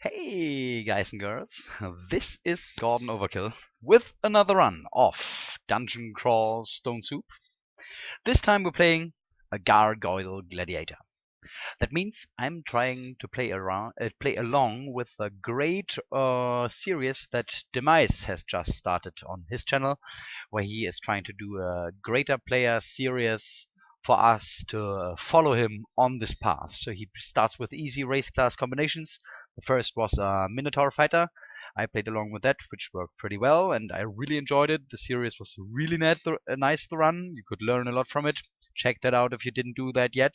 Hey guys and girls, this is Gordon Overkill with another run of Dungeon Crawl Stone Soup. This time we're playing a Gargoyle Gladiator. That means I'm trying to play along with a great series that Demise has just started on his channel, where he is trying to do a greater player series for us to follow him on this path. So he starts with easy race class combinations. The first was a Minotaur fighter. I played along with that, which worked pretty well, and I really enjoyed it. The series was really nice to run. You could learn a lot from it. Check that out if you didn't do that yet.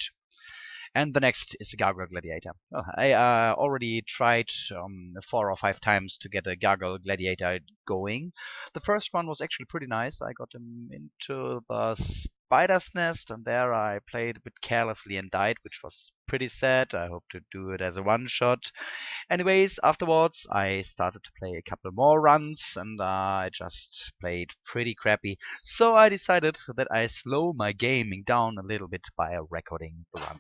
And the next is the Gargoyle Gladiator. Well, I already tried 4 or 5 times to get a Gargoyle Gladiator going. The first one was actually pretty nice. I got him into the spider's nest, and there I played a bit carelessly and died, which was pretty sad. I hope to do it as a one-shot. Anyways, afterwards I started to play a couple more runs, and I just played pretty crappy. So I decided that I slow my gaming down a little bit by recording the run.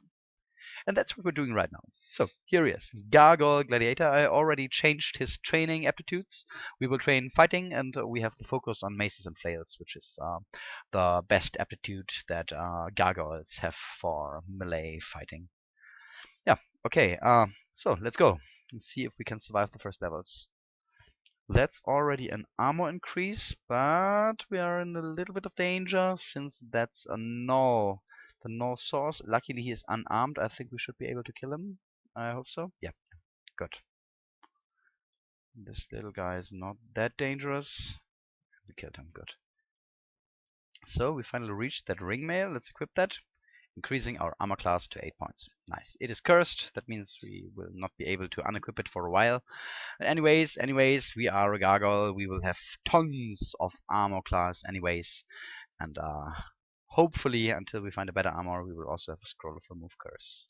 And that's what we're doing right now. So here he is, Gargoyle Gladiator. I already changed his training aptitudes. We will train fighting, and we have the focus on maces and flails, which is the best aptitude that gargoyles have for melee fighting. Yeah, okay, so let's go and see if we can survive the first levels. That's already an armor increase, but we are in a little bit of danger since that's a null. The null source. Luckily he is unarmed. I think we should be able to kill him. I hope so. Yeah, good. This little guy is not that dangerous. We killed him, good. So we finally reached that ring mail. Let's equip that. Increasing our armor class to 8 points. Nice. It is cursed. That means we will not be able to unequip it for a while. Anyways, we are a gargoyle. We will have tons of armor class anyways. And hopefully, until we find a better armor, we will also have a scroll of remove curse.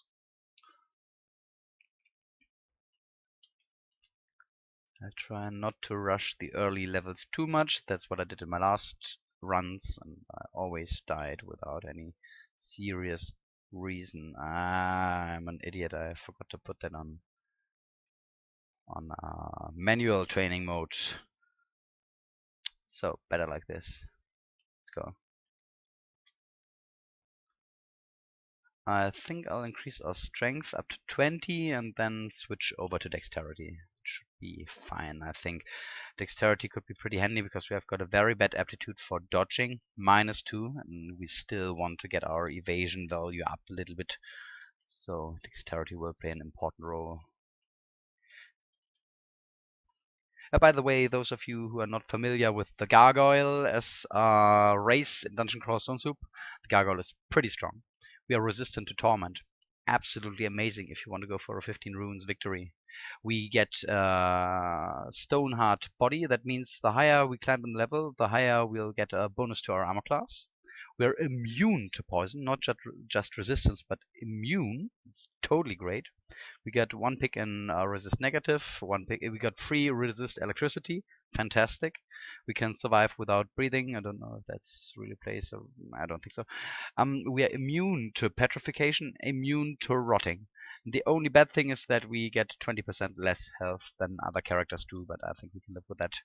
I try not to rush the early levels too much. That's what I did in my last runs, and I always died without any serious reason. I'm an idiot. I forgot to put that on manual training mode. So better like this. Let's go. I think I'll increase our strength up to 20 and then switch over to dexterity. It should be fine. I think dexterity could be pretty handy because we have got a very bad aptitude for dodging, -2, and we still want to get our evasion value up a little bit. So dexterity will play an important role. By the way, those of you who are not familiar with the Gargoyle as a race in Dungeon Crawl Stone Soup, the Gargoyle is pretty strong. We are resistant to Torment. Absolutely amazing if you want to go for a 15 runes victory. We get Stoneheart Body. That means the higher we climb in level, the higher we'll get a bonus to our armor class. We're immune to poison, not just resistance, but immune. It's totally great. We got 1 pick in resist negative, 1 pick. We got 3 resist electricity. Fantastic. We can survive without breathing. I don't know if that's really plays. I don't think so. We are immune to petrification, immune to rotting. The only bad thing is that we get 20% less health than other characters do, but I think we can live with that.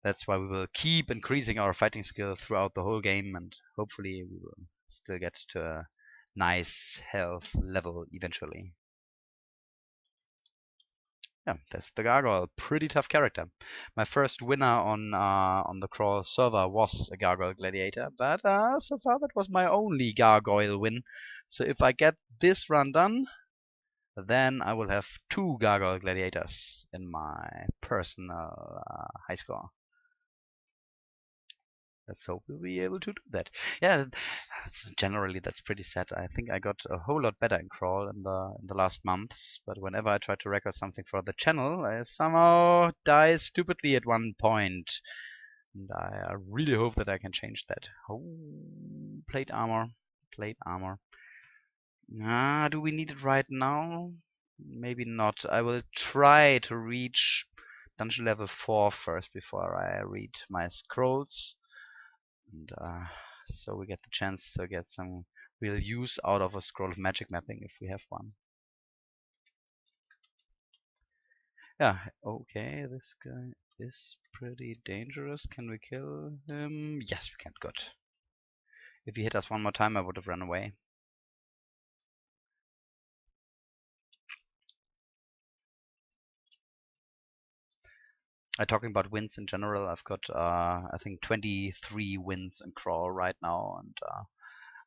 That's why we will keep increasing our fighting skill throughout the whole game, and hopefully we will still get to a nice health level eventually. Yeah, that's the Gargoyle. Pretty tough character. My first winner on the Crawl server was a Gargoyle Gladiator, but so far that was my only Gargoyle win. So if I get this run done, then I will have 2 Gargoyle Gladiators in my personal high score. Let's hope we'll be able to do that. Yeah, generally that's pretty sad. I think I got a whole lot better in Crawl in the last months, but whenever I try to record something for the channel, I somehow die stupidly at one point. And I really hope that I can change that. Oh, plate armor. Plate armor. Do we need it right now? Maybe not. I will try to reach dungeon level 4 first before I read my scrolls. And so we get the chance to get some real use out of a scroll of magic mapping if we have one. Yeah, okay, this guy is pretty dangerous. Can we kill him? Yes, we can. Good. If he hit us one more time, I would have run away. Talking about wins in general, I've got I think 23 wins in crawl right now, and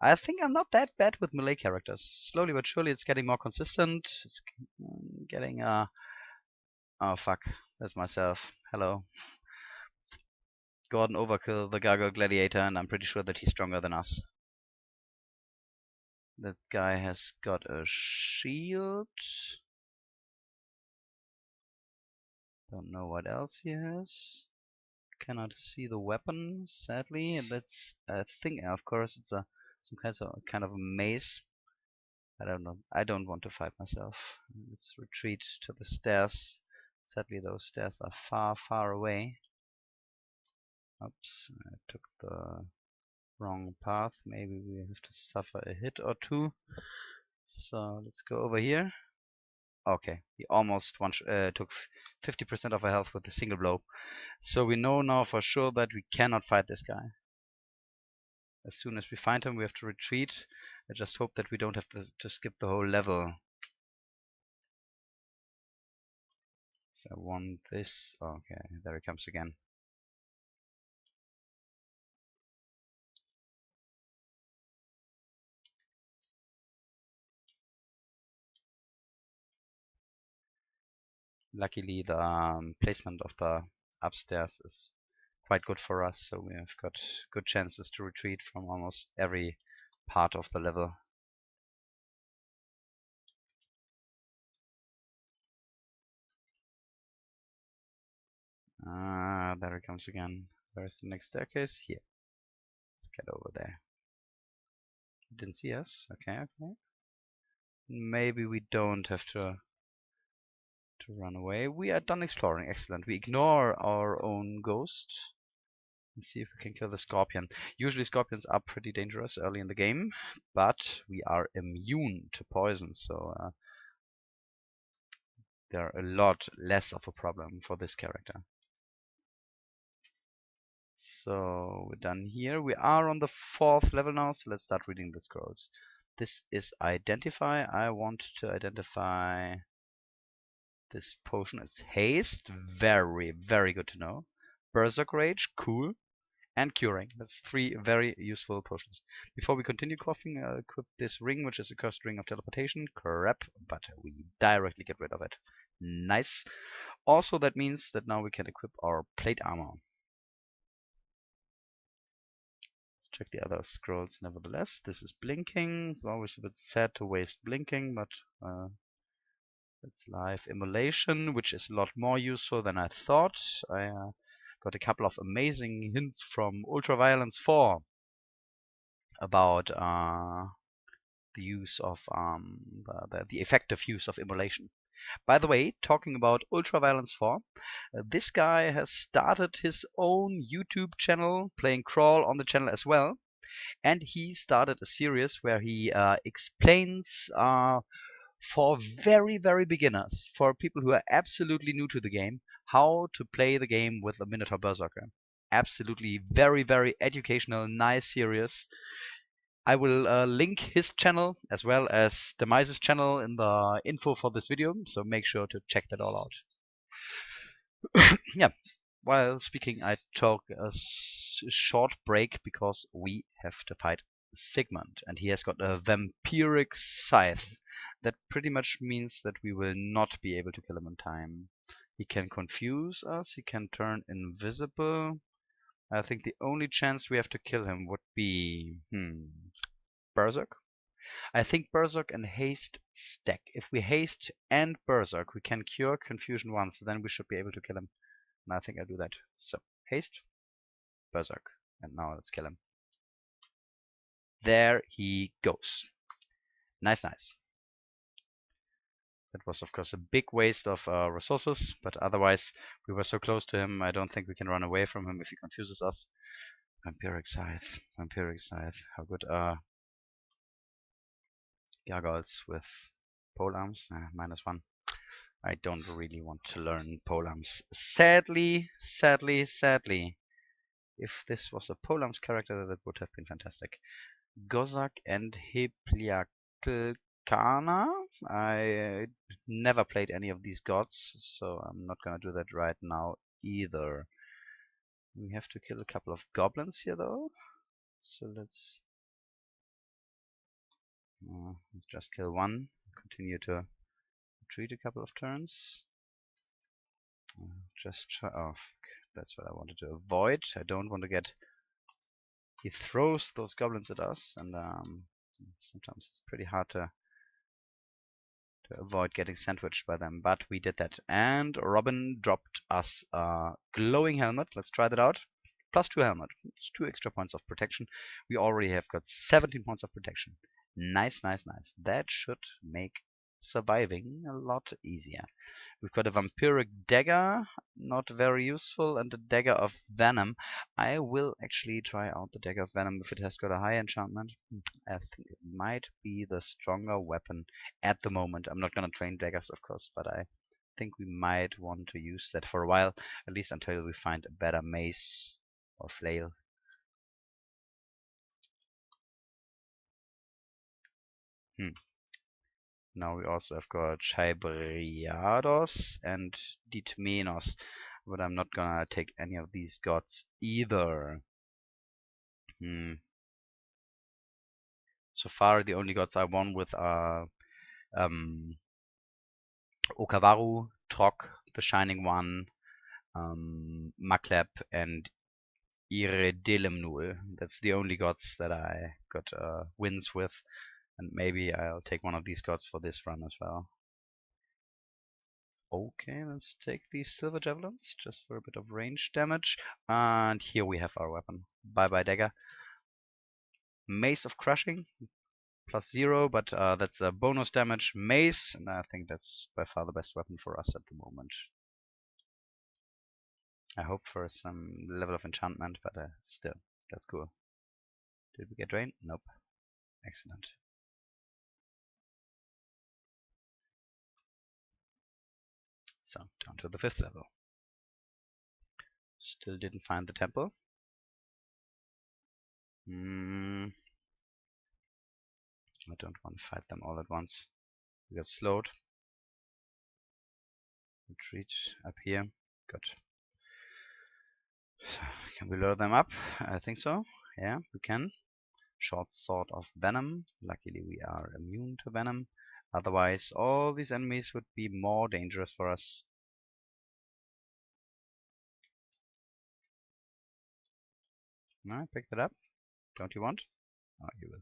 I think I'm not that bad with melee characters. Slowly but surely, it's getting more consistent. It's getting oh fuck, that's myself. Hello, Gordon Overkill, the Gargoyle Gladiator, and I'm pretty sure that he's stronger than us. That guy has got a shield. Don't know what else he has. Cannot see the weapon, sadly. That's I think, of course, it's a some kind of a maze. I don't know. I don't want to fight myself. Let's retreat to the stairs. Sadly, those stairs are far, far away. Oops, I took the wrong path. Maybe we have to suffer a hit or two. So let's go over here. Okay, he almost took 50% of our health with a single blow. So we know now for sure that we cannot fight this guy. As soon as we find him, we have to retreat. I just hope that we don't have to skip the whole level. So I want this. Okay, there he comes again. Luckily, the placement of the upstairs is quite good for us, so we have got good chances to retreat from almost every part of the level. There he comes again. Where's the next staircase? Here. Let's get over there. He didn't see us. Okay, okay. Maybe we don't have to run away. We are done exploring. Excellent. We ignore our own ghost. Let's see if we can kill the scorpion. Usually scorpions are pretty dangerous early in the game, but we are immune to poison, so they're a lot less of a problem for this character. So we're done here. We are on the 4th level now, so let's start reading the scrolls. This is identify. I want to identify this potion as haste. Very, very good to know. Berserk Rage, cool. And curing. That's 3 very useful potions. Before we continue coughing, equip this ring, which is a cursed ring of teleportation. Crap, but we directly get rid of it. Nice. Also, that means that now we can equip our plate armor. Let's check the other scrolls nevertheless. This is blinking. It's always a bit sad to waste blinking, but it's live immolation, which is a lot more useful than I thought. I got a couple of amazing hints from Ultraviolence 4 about the use of the effective use of immolation. By the way, talking about Ultraviolence 4, this guy has started his own YouTube channel, playing crawl on the channel as well, and he started a series where he explains for very, very beginners, for people who are absolutely new to the game, how to play the game with a Minotaur Berserker. Absolutely very, very educational, nice series. I will link his channel as well as Demise's channel in the info for this video, so make sure to check that all out. Yeah, while speaking, I took a short break because we have to fight Sigmund, and he has got a vampiric scythe. That pretty much means that we will not be able to kill him in time. He can confuse us, he can turn invisible. I think the only chance we have to kill him would be Berserk. I think Berserk and Haste stack. If we Haste and Berserk, we can cure Confusion once, then we should be able to kill him. And I think I do that. So, Haste, Berserk. And now let's kill him. There he goes. Nice, nice. That was, of course, a big waste of resources, but otherwise we were so close to him, I don't think we can run away from him if he confuses us. Vampiric Scythe. Vampiric Scythe. How good are gargoyles with pole arms? -1. I don't really want to learn polearms. Sadly. If this was a polearms character, that would have been fantastic. Gozak and Hepliaklkana. I never played any of these gods, so I'm not gonna do that right now either. We have to kill a couple of goblins here though, so let's just kill one, continue to retreat a couple of turns. Just try. Oh, fuck. That's what I wanted to avoid. I don't want to get. He throws those goblins at us, and sometimes it's pretty hard to avoid getting sandwiched by them. But we did that, and Robin dropped us a glowing helmet. Let's try that out. +2 helmet. It's 2 extra points of protection. We already have got 17 points of protection. Nice. That should make surviving a lot easier. We've got a vampiric dagger, not very useful, and a dagger of venom. I will actually try out the dagger of venom if it has got a high enchantment. I think it might be the stronger weapon at the moment. I'm not gonna train daggers, of course, but I think we might want to use that for a while, at least until we find a better mace or flail. Now we also have got Chybriados and Dithmenos, but I'm not gonna take any of these gods either. So far the only gods I won with are Okavaru, Trok, the Shining One, Makleb, and Iredelemnul. That's the only gods that I got wins with. And maybe I'll take one of these gods for this run as well. Okay, let's take these silver javelins just for a bit of range damage. And here we have our weapon. Bye bye dagger. Mace of Crushing, +0, but that's a bonus damage mace, and I think that's by far the best weapon for us at the moment. I hope for some level of enchantment, but still, that's cool. Did we get drained? Nope. Excellent. So, down to the 5th level. Still didn't find the temple. I don't want to fight them all at once. We got slowed. Retreat up here. Good. Can we lure them up? I think so. Yeah, we can. Short sword of venom. Luckily we are immune to venom. Otherwise all these enemies would be more dangerous for us. No, pick that up. Don't you want? Oh, you will.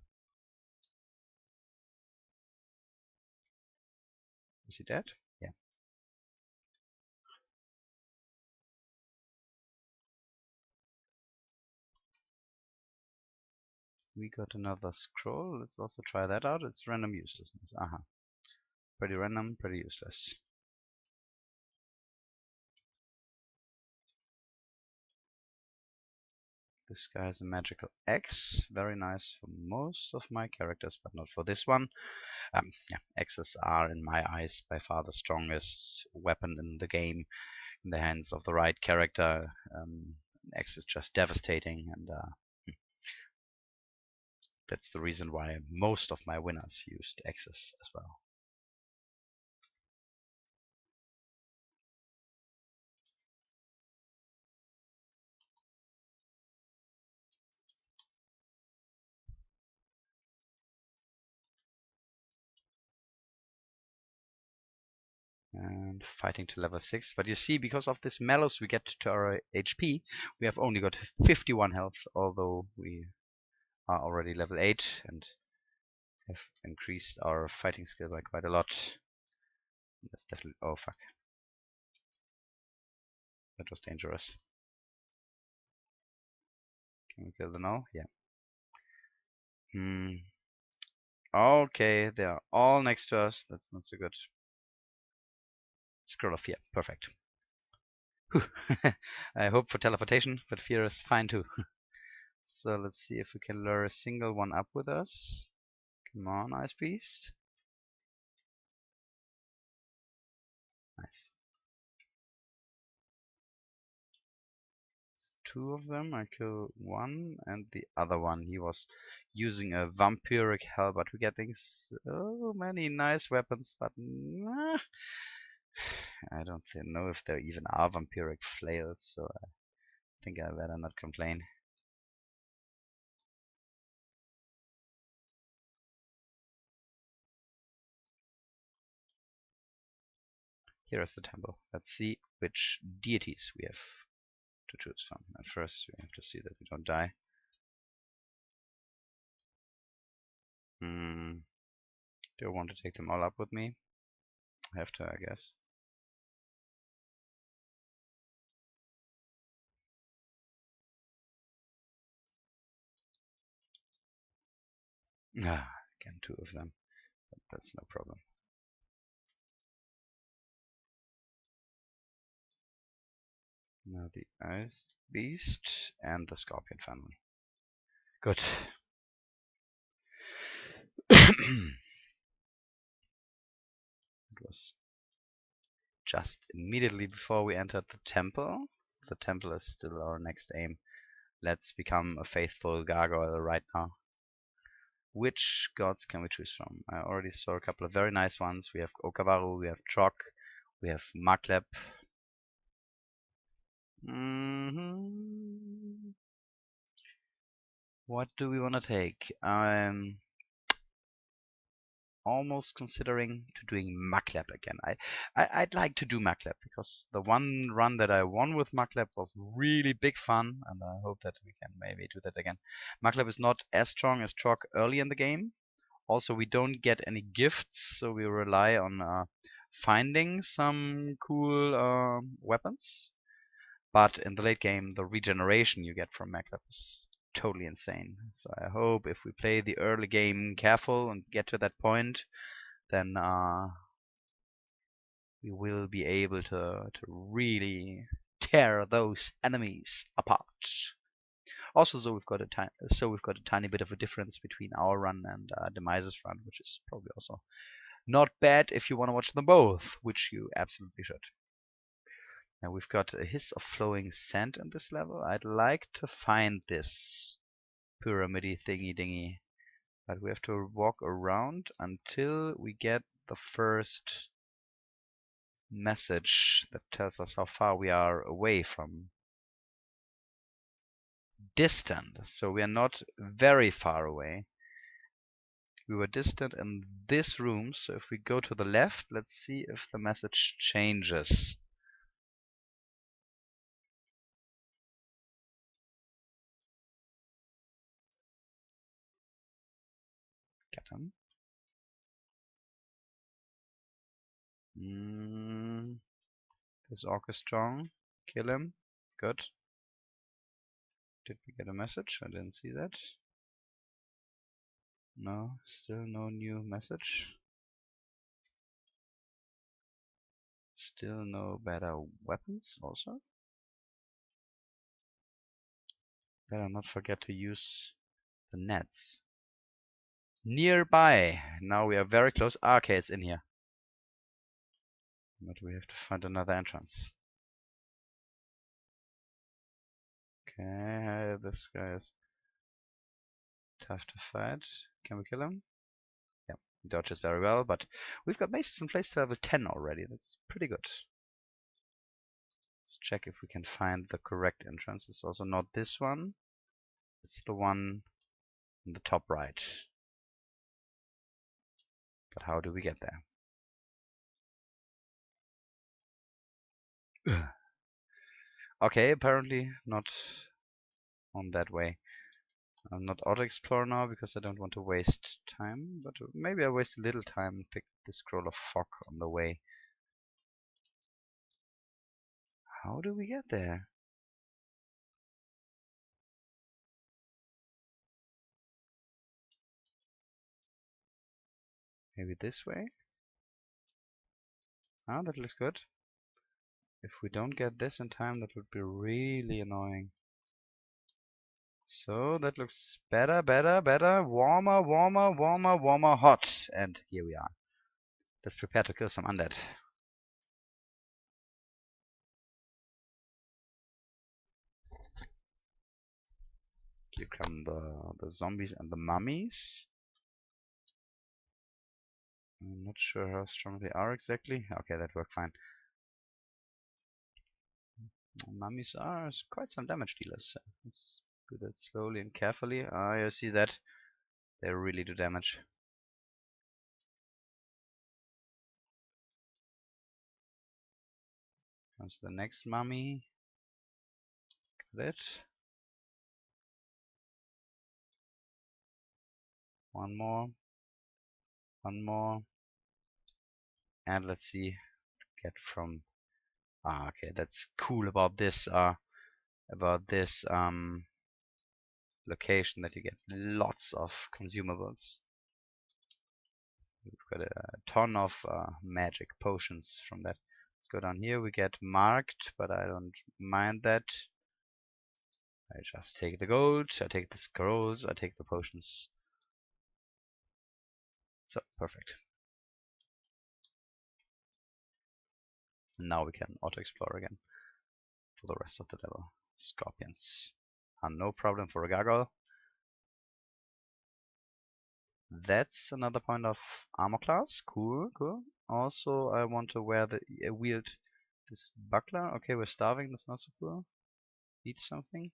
Is he dead? Yeah. We got another scroll. Let's also try that out. It's random uselessness. Pretty random, pretty useless. This guy has a magical axe. Very nice for most of my characters, but not for this one. Yeah, axes are, in my eyes, by far the strongest weapon in the game. In the hands of the right character, an axe is just devastating, and that's the reason why most of my winners used axes as well. And fighting to level 6. But you see, because of this malus we get to our HP, we have only got 51 health, although we are already level 8 and have increased our fighting skill by quite a lot. That's definitely... oh fuck. That was dangerous. Can we kill the null? Yeah. Okay, they are all next to us. That's not so good. Scroll of Fear. Perfect. I hope for teleportation, but fear is fine too. So let's see if we can lure a single one up with us. Come on, Ice Beast. Nice. It's two of them. I kill one, and the other one, he was using a vampiric hell, but we're getting so many nice weapons, but nah, I don't know if there even are vampiric flails, so I think I better not complain. Here is the temple. Let's see which deities we have to choose from. At first, we have to see that we don't die. Do I want to take them all up with me? I have to, I guess. Again, two of them. But that's no problem. Now the Ice Beast and the Scorpion family. Good. It was just immediately before we entered the temple. The temple is still our next aim. Let's become a faithful gargoyle right now. Which gods can we choose from? I already saw a couple of very nice ones. We have Okavaru, we have Trok, we have Makleb. What do we want to take? I'm almost considering to doing Makleb again. I'd like to do Makleb because the one run that I won with Makleb was really big fun, and I hope that we can maybe do that again. Makleb is not as strong as Trok early in the game. Also, we don't get any gifts, so we rely on finding some cool weapons. But in the late game, the regeneration you get from Makleb is totally insane. So I hope if we play the early game careful and get to that point, then we will be able to really tear those enemies apart. Also, so we've got a tiny bit of a difference between our run and Demise's run, which is probably also not bad if you want to watch them both, which you absolutely should. Now we've got a hiss of flowing sand in this level. I'd like to find this pyramid-y thingy-dingy, but we have to walk around until we get the first message that tells us how far we are away from distant. So we are not very far away. We were distant in this room, so if we go to the left, let's see if the message changes. Get him. This orc is strong. Kill him. Good. Did we get a message? I didn't see that. No, still no new message. Still no better weapons also. Better not forget to use the nets. Nearby. Now we are very close. Okay, it's in here. But we have to find another entrance. Okay, this guy is tough to fight. Can we kill him? Yeah, he dodges very well, but we've got maces in place to level 10 already. That's pretty good. Let's check if we can find the correct entrance. It's also not this one. It's the one in the top right. But how do we get there? Okay, apparently not on that way. I'm not auto-explore now because I don't want to waste time, but maybe I waste a little time and pick the scroll of fog on the way. How do we get there? Maybe this way? Ah, that looks good. If we don't get this in time, that would be really annoying. So that looks better, better, better. Warmer, warmer, warmer, warmer, hot. And here we are. Let's prepare to kill some undead. Here come the zombies and the mummies. I'm not sure how strong they are exactly. Okay, that worked fine. Mummies are quite some damage dealers. Let's do that slowly and carefully. You see that? They really do damage. Comes the next mummy. Got it. One more. One more. And let's see. Get from. Okay, that's cool about this. Location that you get lots of consumables. We've got a ton of magic potions from that. Let's go down here. We get marked, but I don't mind that. I just take the gold, I take the scrolls, I take the potions. So, perfect. Now we can auto-explore again for the rest of the level. Scorpions are no problem for a gargoyle. That's another point of armor class. Cool, cool. Also, I want to wield this buckler. Okay, we're starving. That's not so cool. Eat something.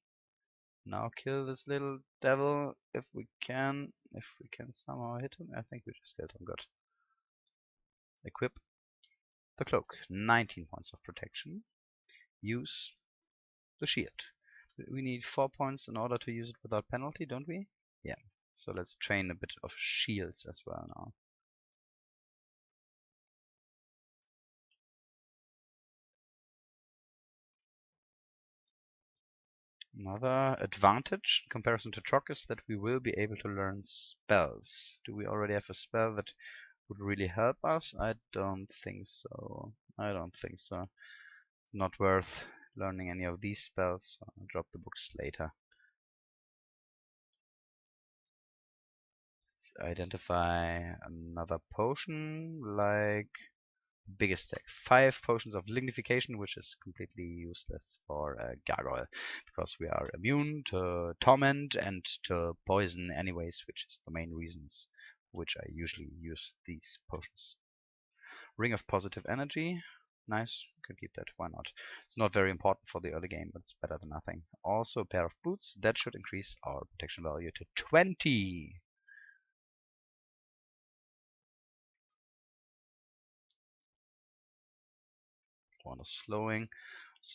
Now kill this little devil if we can. If we can somehow hit him. I think we just killed him. Good. Equip the cloak. 19 points of protection. Use the shield. We need 4 points in order to use it without penalty, don't we? Yeah. So let's train a bit of shields as well now. Another advantage in comparison to Troc is that we will be able to learn spells. Do we already have a spell that would really help us? I don't think so. I don't think so. It's not worth learning any of these spells, so I'll drop the books later. Let's identify another potion, like biggest stack. 5 potions of lignification, which is completely useless for a gargoyle, because we are immune to torment and to poison anyways, which is the main reasons which I usually use these potions. Ring of positive energy. Nice, can keep that, why not? It's not very important for the early game, but it's better than nothing. Also a pair of boots, that should increase our protection value to 20. One of slowing,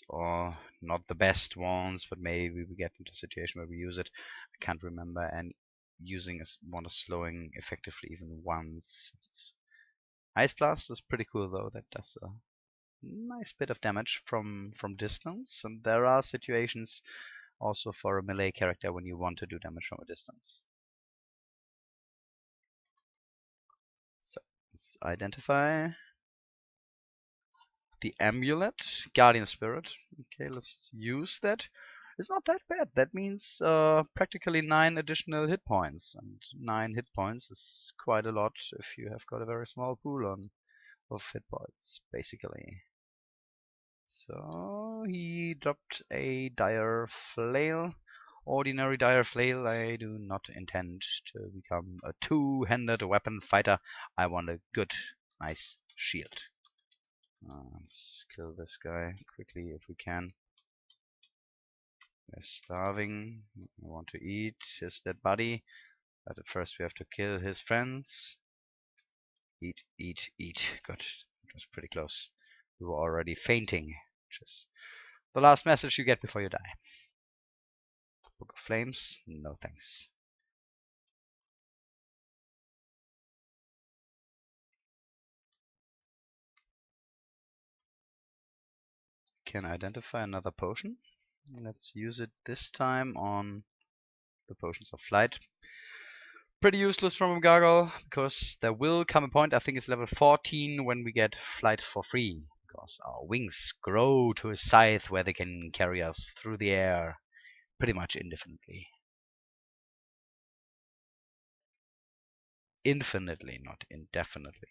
or not the best ones, but maybe we get into a situation where we use it. I can't remember, and using one of slowing effectively even once. Ice Blast is pretty cool though. That does a nice bit of damage from distance, and there are situations also for a melee character when you want to do damage from a distance. So let's identify the amulet, Guardian Spirit. Okay, let's use that. It's not that bad. That means practically 9 additional hit points, and 9 hit points is quite a lot if you have got a very small pool of hit points, basically. So he dropped a dire flail. Ordinary dire flail. I do not intend to become a two-handed weapon fighter. I want a good, nice shield. Let's kill this guy quickly if we can. We're starving. I want to eat his dead body. But at first we have to kill his friends. Eat, eat, eat. Good. It was pretty close. We were already fainting, which is the last message you get before you die. Book of Flames? No thanks. Can identify another potion. Let's use it this time on the potions of flight. Pretty useless from a gargoyle, because there will come a point, I think it's level 14, when we get flight for free. Because our wings grow to a size where they can carry us through the air pretty much indefinitely. Infinitely, not indefinitely.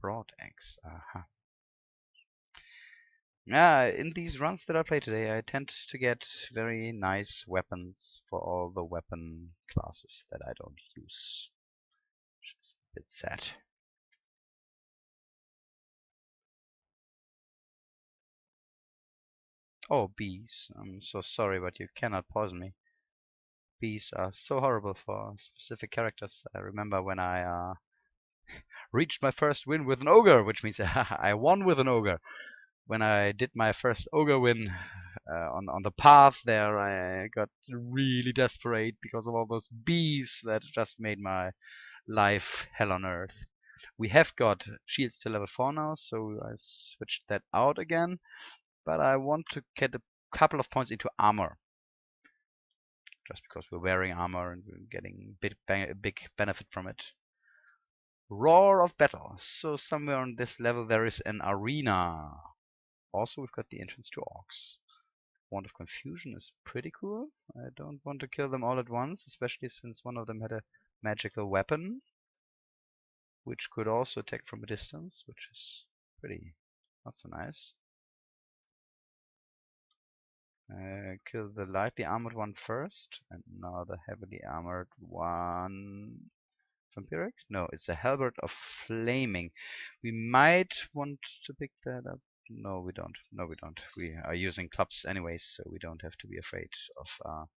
Broad axe, aha. Yeah, in these runs that I play today, I tend to get very nice weapons for all the weapon classes that I don't use. Which is a bit sad. Oh, bees. I'm so sorry, but you cannot poison me. Bees are so horrible for specific characters. I remember when I reached my first win with an ogre, which means I won with an ogre. When I did my first ogre win on the path there, I got really desperate because of all those bees that just made my life hell on earth. We have got shields to level 4 now, so I switched that out again. But I want to get a couple of points into armor. Just because we're wearing armor and we're getting a big benefit from it. Roar of Battle. So somewhere on this level there is an arena. Also, we've got the entrance to orcs. Wand of Confusion is pretty cool. I don't want to kill them all at once, especially since one of them had a magical weapon, which could also attack from a distance, which is pretty not so nice. Kill the lightly armored one first, and now the heavily armored one. Vampiric? No, it's a Halberd of Flaming. We might want to pick that up. No, we don't. No, we don't. We are using clubs anyways, so we don't have to be afraid of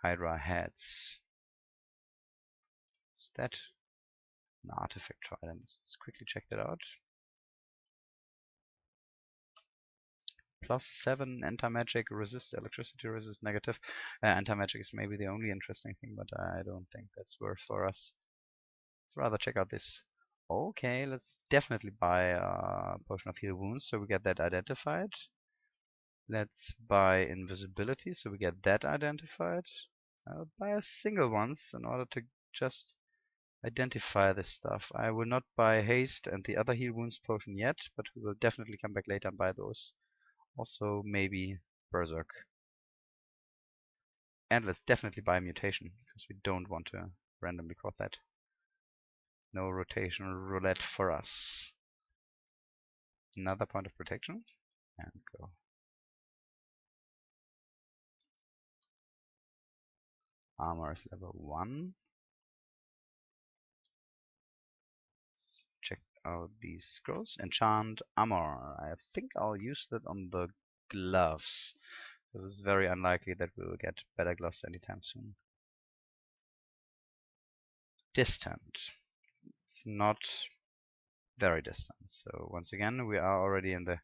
Hydra heads. Is that an artifact trident? Let's quickly check that out. +7 anti-magic, resist electricity, resist negative. Anti-magic is maybe the only interesting thing, but I don't think that's worth for us. Let's rather check out this. Okay, let's definitely buy a potion of heal wounds, so we get that identified. Let's buy invisibility, so we get that identified. I'll buy a single once in order to just identify this stuff. I will not buy haste and the other heal wounds potion yet, but we will definitely come back later and buy those. Also maybe Berserk. And let's definitely buy mutation, because we don't want to randomly quad that. No rotational roulette for us. Another point of protection, and go. Armor is level 1. Let's check out these scrolls. Enchant armor. I think I'll use that on the gloves, because it's very unlikely that we will get better gloves anytime soon. Distant. It's not very distant. So once again, we are already in the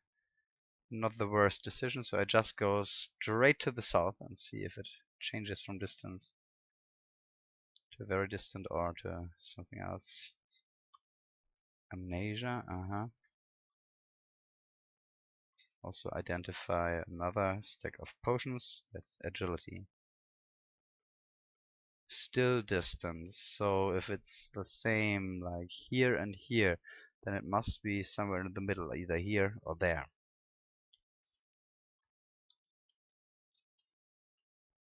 not the worst decision. So I just go straight to the south and see if it changes from distance to very distant or to something else. Amnesia. Also identify another stack of potions. That's agility. Still distance. So if it's the same like here and here, then it must be somewhere in the middle, either here or there.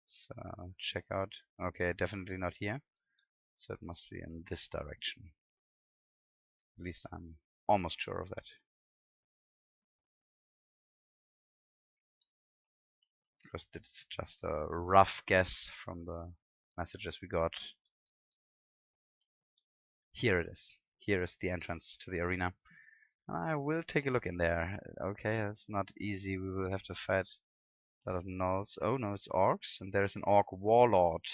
So check out. Okay, definitely not here. So it must be in this direction. At least I'm almost sure of that. Because it's just a rough guess from the messages we got. Here it is. Here is the entrance to the arena. I will take a look in there. Okay, that's not easy. We will have to fight a lot of gnolls. Oh no, it's orcs, and there's an orc warlord.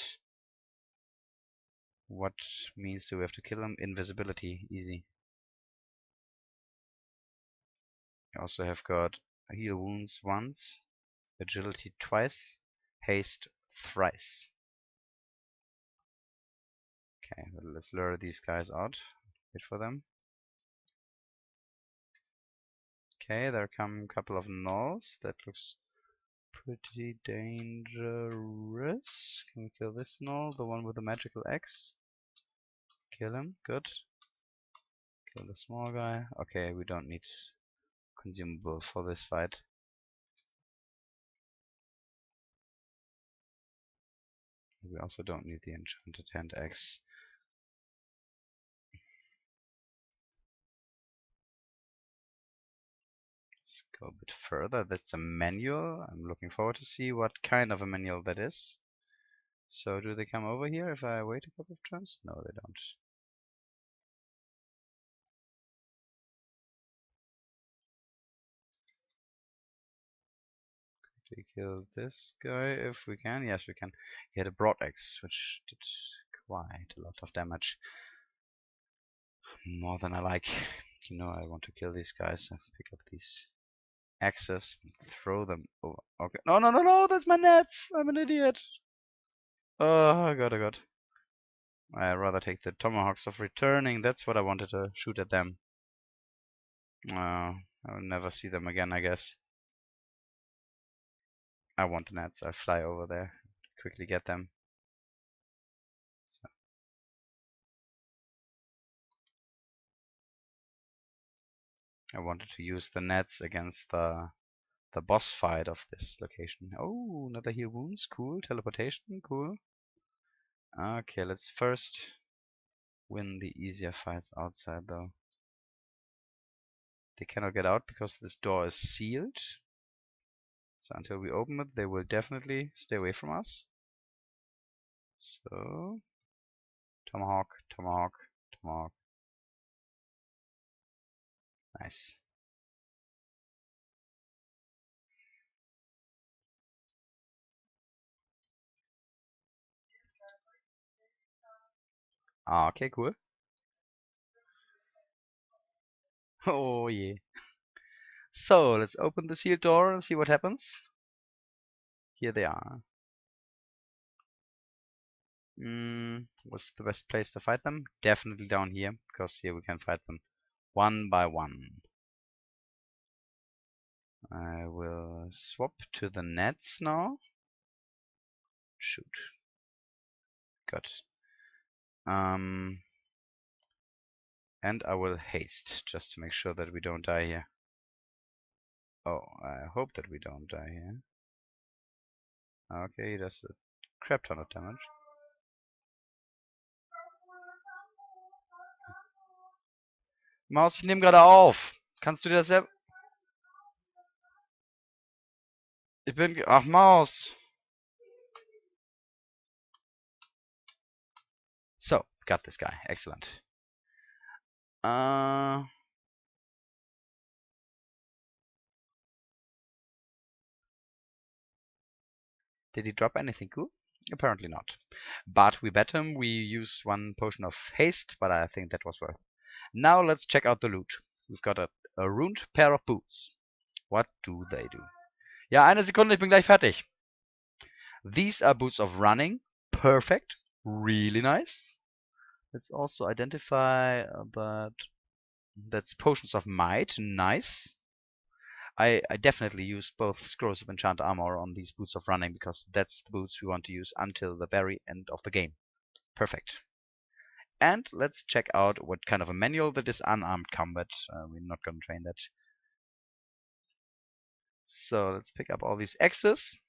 What means do we have to kill him? Invisibility, easy. We also have got heal wounds once, agility twice, haste thrice. Okay, well, let's lure these guys out. Wait for them. Okay, there come a couple of gnolls. That looks pretty dangerous. Can we kill this gnoll? The one with the magical axe? Kill him, good. Kill the small guy. Okay, we don't need consumables for this fight. We also don't need the enchanted hand axe. Let's go a bit further. That's a manual. I'm looking forward to see what kind of a manual that is. So do they come over here if I wait a couple of turns? No, they don't. To kill this guy if we can. Yes, we can. He had a broad axe, which did quite a lot of damage. More than I like. You know, I want to kill these guys and pick up these axes and throw them over. Okay. No, no, no, no! That's my nets! I'm an idiot! Oh god, oh god. I'd rather take the tomahawks of returning. That's what I wanted to shoot at them. I'll never see them again, I guess. I want the nets. I fly over there, quickly get them. So. I wanted to use the nets against the boss fight of this location. Oh, another heal wounds. Cool. Teleportation. Cool. Okay, let's first win the easier fights outside, though. They cannot get out because this door is sealed. So until we open it, they will definitely stay away from us. So, tomahawk, tomahawk, tomahawk. Nice. Okay, cool. Oh yeah. So, let's open the sealed door and see what happens. Here they are. What's the best place to fight them? Definitely down here, because here we can fight them one by one. I will swap to the nets now. Shoot. Good. And I will haste, just to make sure that we don't die here. Oh, I hope that we don't die here. Okay, that's a crap ton of damage. Maus, ich nehme gerade auf. Kannst du dir das selber... Ich bin... Ach, Maus. So, got this guy. Excellent. Did he drop anything cool? Apparently not. But we bet him. We used one potion of haste, but I think that was worth. Now let's check out the loot. We've got a ruined pair of boots. What do they do? Ja, eine Sekunde, ich bin gleich fertig. These are boots of running. Perfect. Really nice. Let's also identify that that's potions of might. Nice. I definitely use both scrolls of enchant armor on these boots of running because that's the boots we want to use until the very end of the game. Perfect. And let's check out what kind of a manual that is unarmed combat. We're not going to train that. So let's pick up all these axes.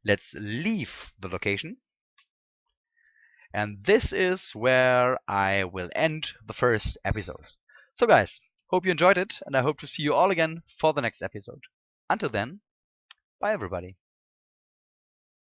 Let's leave the location. And this is where I will end the first episode. So guys, hope you enjoyed it, and I hope to see you all again for the next episode. Until then, bye everybody.